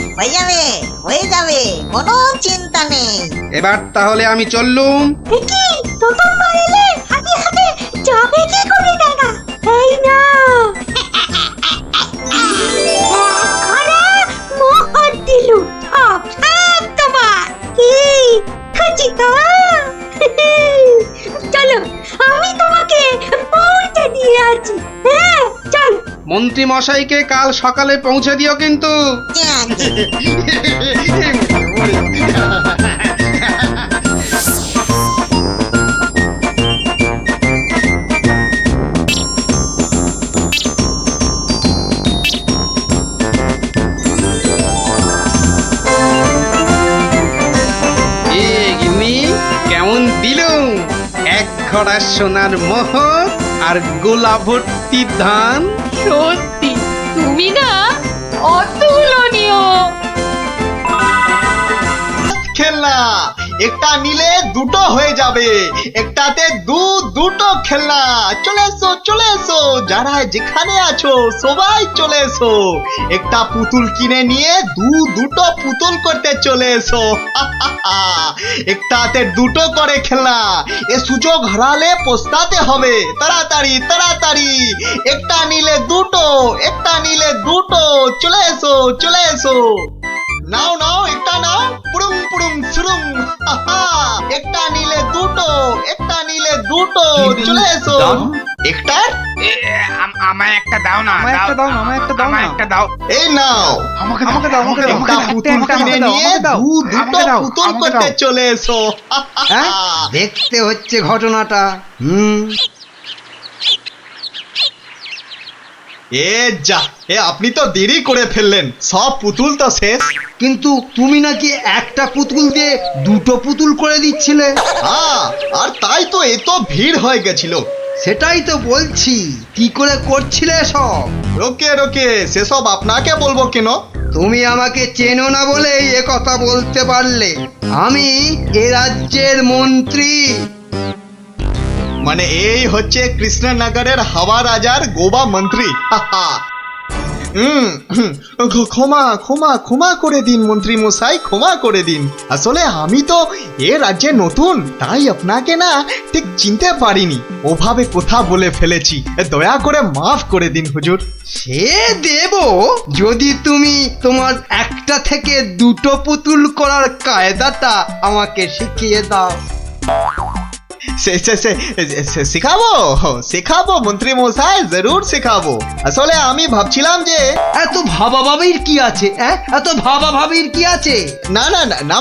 G: হয়ে যাবে, কোনো চিন্তা নেই।
H: এবার তাহলে আমি চললুম।
A: কি প্রথমবার এলে হাতে হাতে যাবে কি করে দাদা? এই না ঘরে মোহর দিলু, সব সব তোমার। কি খুশি তো? চলো, আমি তোমাকে পৌঁছে দিয়ে আছি। হ্যাঁ চল।
H: মন্ত্রী মশাইকে কাল সকালে পৌঁছে দিও কিন্তু।
G: যাচ্ছি।
H: কেমন দিলুম এক ঘড়া সোনার মোহর আর গোলা ভর্তি ধান।
I: সত্যি তুমি না অতুলনীয়।
J: খেলনা একটা নিলে দুটো হয়ে যাবে, একটাতে দুটো খেলনা। চলে এসো যারা যেখানে আছো সবাই চলে এসো। একটা পুতুল কিনে নিয়ে দুটো পুতুল করতে চলে এসো। একটাতে দুটো করে খেলনা, এ সুযোগ হারালে পস্তাতে হবে। তাড়াতাড়ি তাড়াতাড়ি, একটা নিলে দুটো। চলে এসো। নাও একটা নাও, পুরুম সুরুম। একটা নিলে দুটো। চলে এসো। একটার
H: আমায় একটা দাও না, একটা দাও।
J: এই নাও,
F: আমাকে দাও।
J: একটা পুতুল কিনে নিয়ে দুটো পুতুল করতে চলে এসো।
F: হ্যাঁ, দেখতে হচ্ছে ঘটনাটা।
J: আপনি তো দেরি করে ফেললেন, সব পুতুল তো শেষ।
F: কিন্তু তুমি নাকি একটা পুতুল দিয়ে দুটো পুতুল করে দিচ্ছিলে।
J: আর তাই তো এত ভিড় হয়ে গেছিল।
F: সেটাই তো বলছি, কি করে করছিলে সব?
J: রোকে সেসব আপনাকে বলবো কেন?
F: তুমি আমাকে চেনো না বলেই এ কথা বলতে পারলে। আমি এ রাজ্যের মন্ত্রী।
J: মানে এই হচ্ছে কৃষ্ণনগরের হাওয়া রাজার গোবা মন্ত্রী। ক্ষমা ক্ষমা ক্ষমা করে দিন মন্ত্রী মশাই, ক্ষমা করে দিন। আসলে আমি তো এ রাজ্যে নতুন, তাই আপনাকে না ঠিক চিনতে পারিনি, ওভাবে কথা বলে ফেলেছি, দয়া করে মাফ করে দিন হুজুর।
F: সে দেব, যদি তুমি তোমার একটা থেকে দুটো পুতুল করার কায়দাটা আমাকে শিখিয়ে দাও।
J: শেখাবো শেখাবো মন্ত্রী মশাই, জরুর শেখাবো। আসলে আমি ভাবছিলাম যে
F: এত ভাবাভাবির কি আছে? এত ভাবাভাবির কি আছে?
J: না না না না,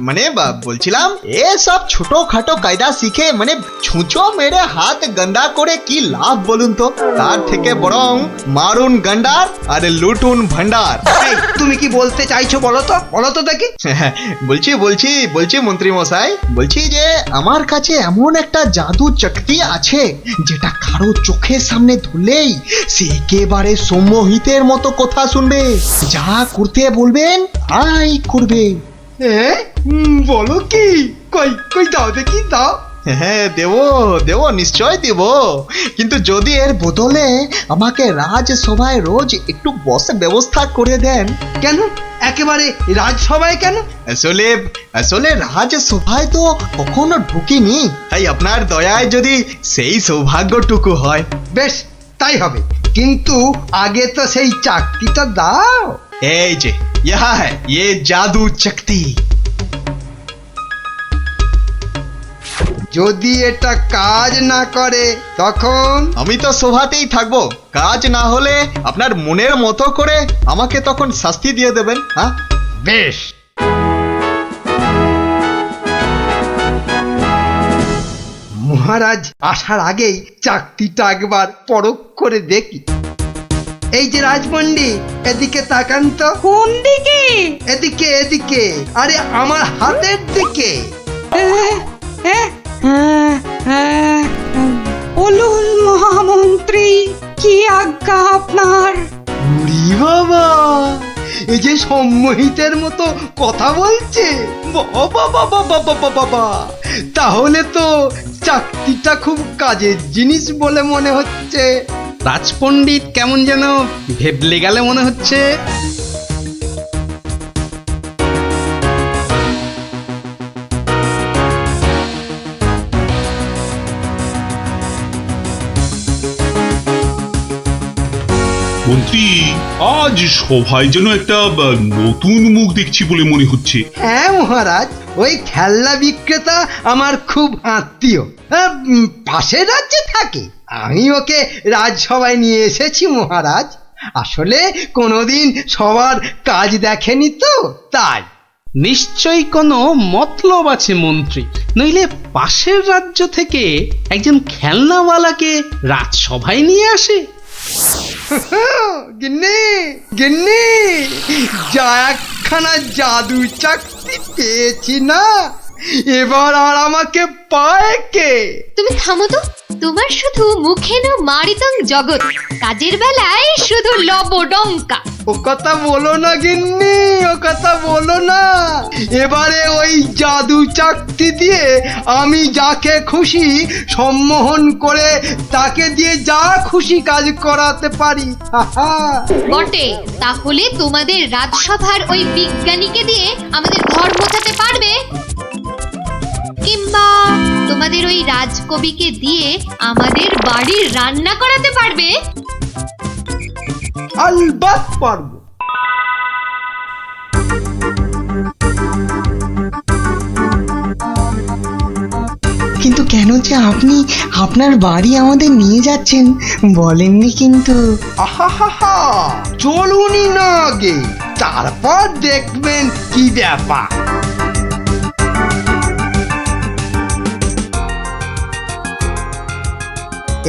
J: মানে বলছিলাম এসব ছোটখাটো কায়দা শিখে মানে ছুঁচো মেরে হাত গন্ডা করে কি লাভ বলুন তো? তার থেকে বরং মারুন গন্ডার আর লুটুন ভান্ডার।
F: এই, তুমি কি বলতে চাইছো বলো তো দেখি।
J: বলছি মন্ত্রী মশাই, বলছি যে আমার কাছে এমন একটা জাদু শক্তি আছে যেটা কারো চোখের সামনে ধরলেই সে একেবারে সম্মোহিতের মতো কথা শুনবে, যা করতে বলবেন তাই করবে।
F: বলো কি? কই দাও দেখি, দাও।
J: হ্যাঁ দেব নিশ্চয় দেব, কিন্তু যদি এর বদলে আমাকে রাজসভায় রোজ একটু বসে ব্যবস্থা করে দেন।
F: কেন একেবারে রাজসভায় কেন?
J: আসলে রাজসভায় তো কখনো ঢুকিনি, তাই আপনার দয়ায় যদি সেই সৌভাগ্যটুকু হয়।
F: বেশ, তাই হবে, কিন্তু আগে তো সেই চাকরিটা দাও।
J: এই যে ইহা হ্যায় ये জাদু শক্তি।
F: যদি এটা কাজ না করে তখন?
J: আমি তো সভাতেই থাকবো, কাজ না হলে আপনার মনের মতো করে আমাকে তখন শাস্তি দিয়ে দেবেন। হ্যাঁ
F: বেশ। মহারাজ আসার আগেই চাকতিটা একবার পরখ করে দেখি। এই যে রাজপণ্ডিত, এদিকে তাকান তো।
I: কোন দিকে?
F: এদিকে, আরে আমার হাতের দিকে।
I: বলুন মহামন্ত্রী, কি আজ্ঞা আপনার?
F: উরি বাবা, এই যে সম্মোহিতের মতো কথা বলছে। বাবা, তাহলে তো চাকতিটা খুব কাজের জিনিস বলে মনে হচ্ছে।
H: রাজপণ্ডিত কেমন যেন ভেবলে গেলে মনে হচ্ছে।
K: মন্ত্রী, আজ সভায় যেন একটা নতুন মুখ দেখছি বলে মনে হচ্ছে।
F: হ্যাঁ মহারাজ, ওই খেলনা বিক্রেতা আমার খুব আত্মীয়, পাশের রাজ্যে থাকে। আমি ওকে রাজসভায় নিয়ে এসেছি মহারাজ। আসলে কোনোদিন সবার কাজ দেখেনি তো, তাই।
C: নিশ্চয়ই কোনো মতলব আছে মন্ত্রী, নইলে পাশের রাজ্য থেকে একজন খেলনাওয়ালাকে রাজসভায় নিয়ে আসে।
F: গিন্নি, যা একখানা জাদু চাকতি পেয়েছি না, এবার আর আমাকে পায় কে?
A: তুমি থামো তো, তোমার শুধু মুখে না মারিতং জগৎ, কাজের বেলায় শুধু লবডঙ্কা।
F: ও কথা বলো না গিন্নি, ও কথা বলো না। এবারে ওই জাদু চাকতি দিয়ে আমি যাকে খুশি সম্মোহন করে তাকে দিয়ে যা খুশি কাজ করাতে পারি।
A: বটে, তাহলে তোমাদের রাজসভার ওই বিজ্ঞানীকে দিয়ে আমাদের ঘর মোছাতে পারবে? কিংবা তোমাদের ওই রাজকবিকে দিয়ে আমাদের বাড়ির রান্না করাতে পারবে?
F: আলবাত পারবো।
L: কিন্তু কেন যে আপনি আপনার বাড়ি আমাদের নিয়ে যাচ্ছেন বলেননি কিন্তু।
F: আহা, চলুনই না আগে, তারপর দেখবেন কি ব্যাপার।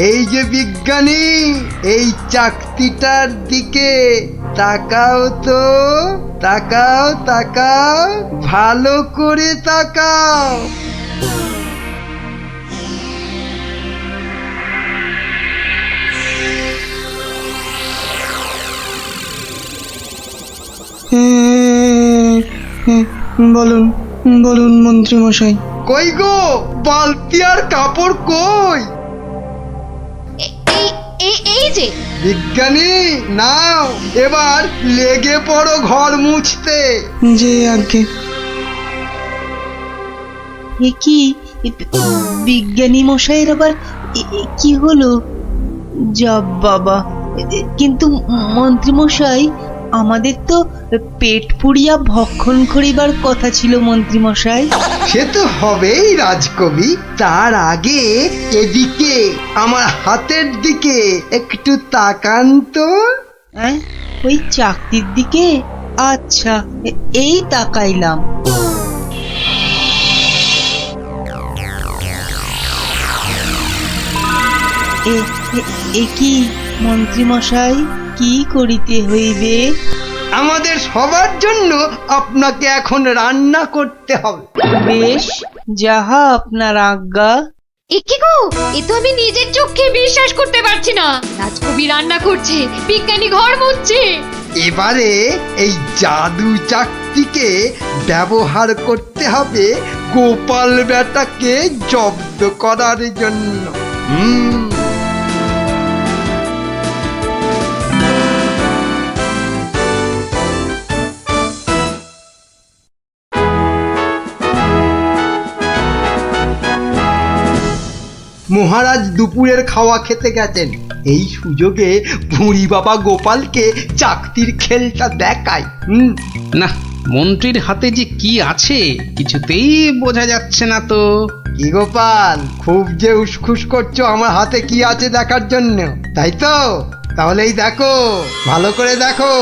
F: এই যে বিজ্ঞানী, এই চাকতিটার দিকে তাকাও তো, তাকাও, ভালো করে তাকাও।
L: বলুন মন্ত্রী মশাই।
F: কই গো, বালতি আর কাপড় কই?
A: এই যে
F: বিজ্ঞানী নাও এবার লেগে পড়ো ঘর মুছতে।
L: যে আগে
I: এ কি বিজ্ঞানী মশাইয়ের আবার কি হলো? যা বাবা, কিন্তু মন্ত্রী মশাই, আমাদের তো পেট পুড়িয়া ভক্ষণ করিবার কথা ছিল মন্ত্রী মশাই।
F: সে তো হবেই রাজকবি, তার আগে এদিকে আমার হাতের দিকে একটু তাকান তো।
I: হ্যাঁ, ওই চাকতির দিকে? আচ্ছা, এই তাকাইলাম। এ কি মন্ত্রী মশাই, কি করিতে হইবে?
F: আমাদের সবার জন্য আপনাকে এখন রান্না করতে হবে।
I: বেশ, যাহা আপনার আজ্ঞা।
A: একি গো, এ তো আমি নিজের চোখে বিশ্বাস করতে পারছি না। রাজকবি রান্না করছে, বিজ্ঞানী ঘর মুছছে।
F: এবারে এই জাদু চাকতিকে ব্যবহার করতে হবে গোপাল বেটাকে জব্দ করার জন্য। মহারাজ দুপুরের খাওয়া খেতে গেছেন, এই সুযোগে ভুঁড়ি বাবা গোপালকে চাকতির খেলটা দেখায়।
C: না, মন্ত্রীর হাতে যে কি আছে কিছুতেই বোঝা যাচ্ছে না তো।
F: কি গোপাল, খুব যে উসখুস করছো আমার হাতে কি আছে দেখার জন্য, তাই তো? তাহলেই দেখো, ভালো করে দেখো।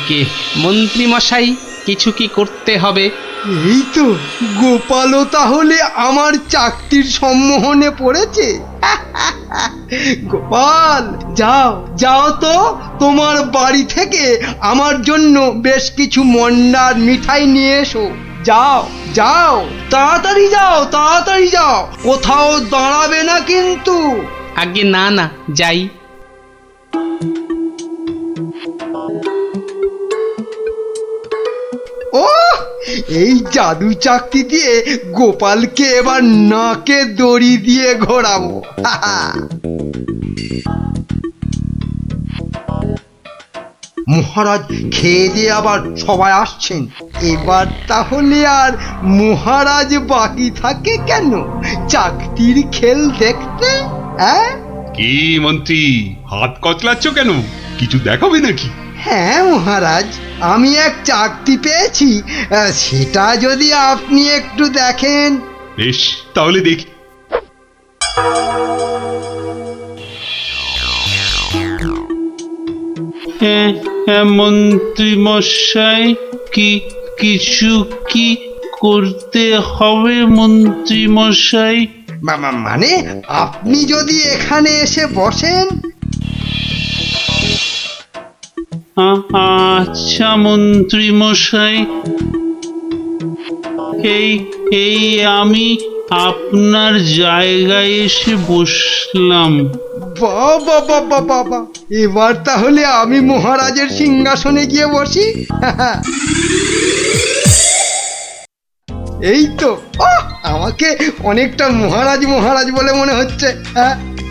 C: কে মন্ত্রী মশাই, কিছু কি করতে হবে?
F: এই তো, গোপালও তাহলে আমার চাকতির সম্মোহনে পড়েছে। গোপাল, যাও যাও তো, তোমার বাড়ি থেকে আমার জন্য বেশ কিছু মন্ডার মিঠাই নিয়ে এসো। যাও যাও, তাড়াতাড়ি যাও, তাড়াতাড়ি যাও, কোথাও দাঁড়াবে না কিন্তু।
C: আগে না না, যাই।
F: ও, এই জাদু চাকতি দিয়ে গোপালকে এবার নাকে দড়ি দিয়ে ঘোরাবো। মহারাজ খেয়ে দিয়ে আবার সবাই আসছেন, এবার তাহলে আর মহারাজ বাকি থাকে কেন চাকতির খেল দেখতে?
K: কি মন্ত্রী, হাত কচলাচ্ছ কেন? কিছু দেখাবে নাকি?
F: হ্যাঁ মহারাজ, আমি এক চাকতি পেয়েছি, সেটা যদি আপনি একটু দেখেন।
K: বেশ, তাহলে দেখি।
M: মন্ত্রী মশাই, কিছু কি করতে হবে মন্ত্রী মশাই?
F: মানে আপনি যদি এখানে এসে বসেন।
M: আচ্ছা মন্ত্রী মশাই, এই আমি আপনার জায়গায় এসে বসলাম।
F: বাবা বাবা বাবা, এবার তাহলে আমি মহারাজের সিংহাসনে গিয়ে বসি। এই তো, আমাকে অনেকটা মহারাজ মহারাজ বলে মনে হচ্ছে।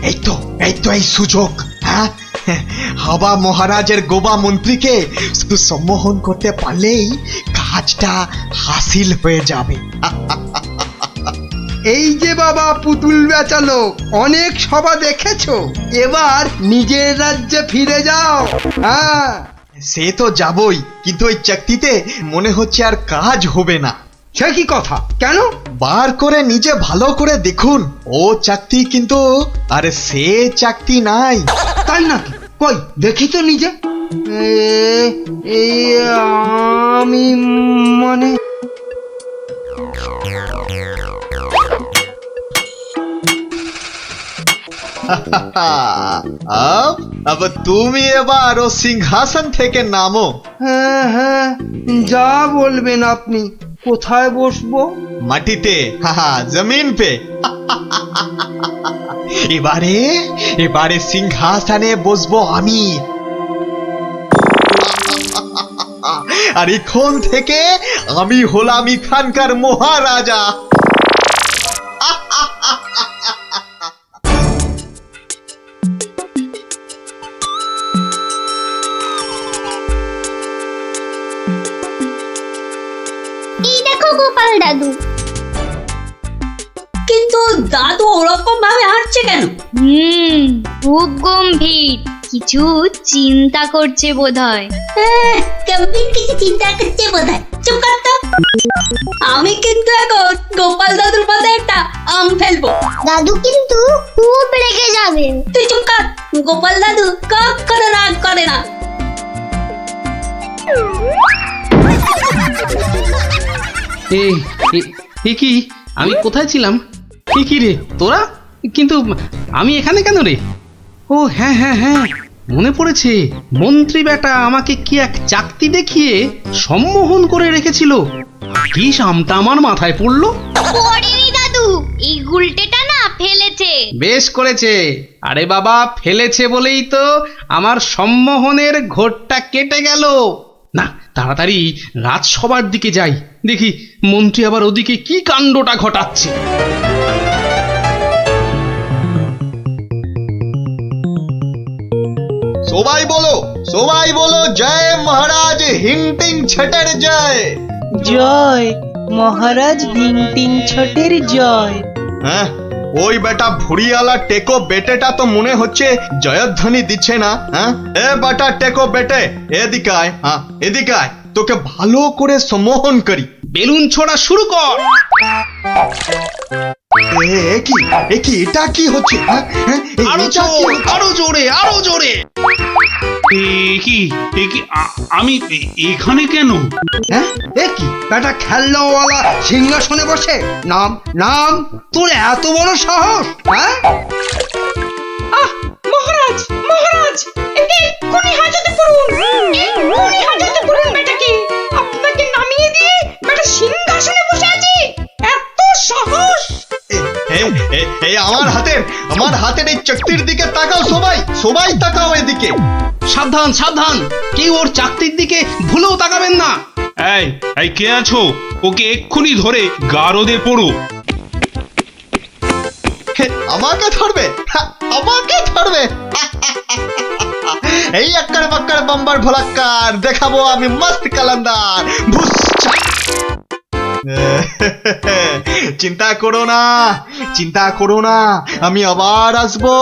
J: এই তো এই সুযোগ। হ্যাঁ, হাবা মহারাজের গোবা মন্ত্রীকে শুধু সম্মোহন করতে পারলেই কাজটা হাসিল হয়ে যাবে।
F: এই যে বাবা পুতুল বেচালো, অনেক সভা দেখেছো, এবার নিজের রাজ্যে ফিরে যাও। হ্যাঁ,
J: সে তো যাবই, কিন্তু ওই চাকতিতে মনে হচ্ছে আর কাজ হবে না।
F: সে কি কথা, কেন?
J: বার করে নিজে ভালো করে দেখুন, ও চাকতি কিন্তু আরে সে চাকতি নাই।
F: তাই নাকি? কই দেখি তো নিজে। আমি মানে
J: अब তুমি এবার ও সিংহাসন থেকে নামো।
F: হ্যাঁ হ্যাঁ, যা বলবেন আপনি। কোথায় বসবো?
J: মাটিতে, জমিন পে। এবারে সিংহাসনে বসবো আমি। আর এখন থেকে আমি হলাম এখানকার মহারাজা।
B: এই দেখো গোপাল দাদু।
A: কিন্তু দাদু ওরকম ভাবে হাঁটছে কেন?
B: খুব গম্ভীর কিছু চিন্তা করছে বোধহয়।
A: গম্ভীর কিছু চিন্তা করছে বোধহয়। চুপ কর তো। আমি কিন্তু এখন গোপাল দাদুর মাথায় একটা আম ফেলবো।
B: দাদু কিন্তু খুব রেগে যাবেন।
A: তুই চুপ কর। গোপাল দাদু কখনো রাগ করে না।
C: এ কি, আমি কোথায় ছিলাম? কি রে তোরা? কিন্তু আমি এখানে কেন রে? ও হ্যাঁ হ্যাঁ হ্যাঁ, মনে পড়েছে। মন্ত্রী বেটা আমাকে কি এক চাকতি দেখিয়ে সম্মোহন করে রেখেছিল। কি সামটা আমার মাথায় পড়লো।
B: পড়েনি দাদু, এই গুলটেটা না ফেলেছে।
C: বেশ করেছে। আরে বাবা, ফেলেছে বলেই তো আমার সম্মোহনের ঘোরটা কেটে গেল। না, তাড়াতাড়ি রাজসভার দিকে যাই, দেখি মন্ত্রী আবার ওদিকে কি কাণ্ডটা ঘটাচ্ছে।
J: সবাই বলো জয় মহারাজ হিংটিং ছটের জয়।
I: জয় মহারাজ ভিংটিং ছটের জয়।
J: হ্যাঁ, ওই বেটা ভুড়িয়ালা টেকো বেটেটা তো মনে হচ্ছে জয়ধ্বনি দিচ্ছে না। হ্যাঁ, এ বেটা টেকো বেটে, এদিকে আয়। হ্যাঁ, এদিকে আয়, তোকে ভালো করে সম্মোহন করি।
C: বেলুন ছোড়া শুরু কর।
J: এটা কি হচ্ছে?
C: আরো জোরে, আরো জোরে।
M: আমি এখানে কেন?
F: হ্যাঁ, বেটা খেলনাওয়ালা সিংহাসনে বসে। নাম নাম, তোর এত বড় সাহস? হ্যাঁ,
A: মহারাজ মহারাজ, এক্ষুনি হাজতে পড়ুন, এক্ষুনি হাজতে পড়ুন বেটাকে। আপনাকে নামিয়ে দিয়ে বেটা সিংহাসনে বসে আছে, এত সাহস!
J: আমার হাতের এই চকতির দিকে তাকাও। সবাই তাকাও এদিকে।
C: সাবধান সাবধান, কেউ ওর চাকতির দিকে ভুলেও তাকাবেন না।
M: এই কে আছো? ওকে এক্ষুনি ধরে গারদে পড়ো।
J: আমাকে ধরবে? এই আক্কার বাক্কার বাম্বার ভোলাক্কার দেখাবো আমি মস্ত কালান্দার। চিন্তা করো না, আমি আবার আসবো।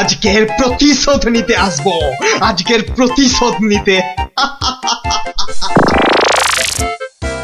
J: আজকের প্রতিশোধ নিতে আসবো,